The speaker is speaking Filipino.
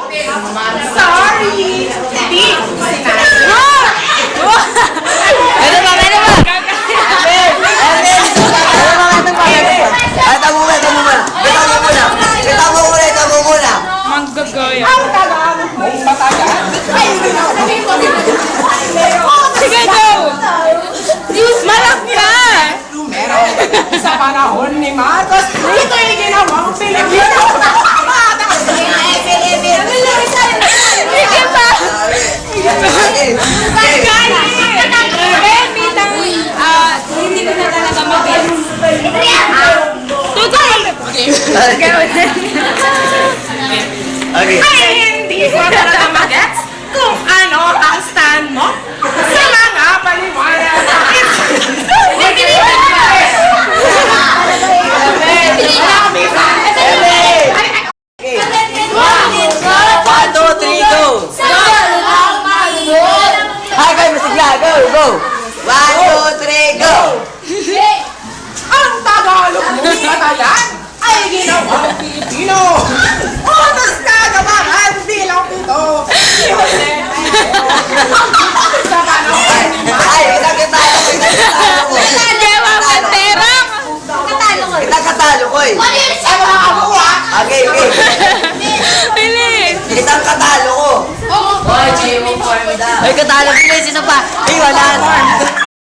Sorry! Hindi! Meron ba? Meron ba? Ito mo muna. Manggagaya. Ang Tagalog mo matagal? Ay, hindi na ako. Sige, go! Malak ka! Meron sa panahon ni Marcos, ito yung ginawang Pilipino. Sige pa! Hindi ko na talaga mag-get. Tutoy! Okay. Ay, hindi ko talaga mag-gets kung ano ang stand mo sa mga paliwanag. One, two, three, go! Hi, guys, masigla. Go, go! One, two, three, go! Ang Tagalog mo matagal ay ginawang Pilipino. Otas na gabangan bilang ito. Sa panahon ni Marcos. Ay, kita katalo ko eh. Ay, mga kabuha. Okay, okay. Bilis! Kitang katalo ko. Ay, katalo bilis. Isa pa. Ay, wala na.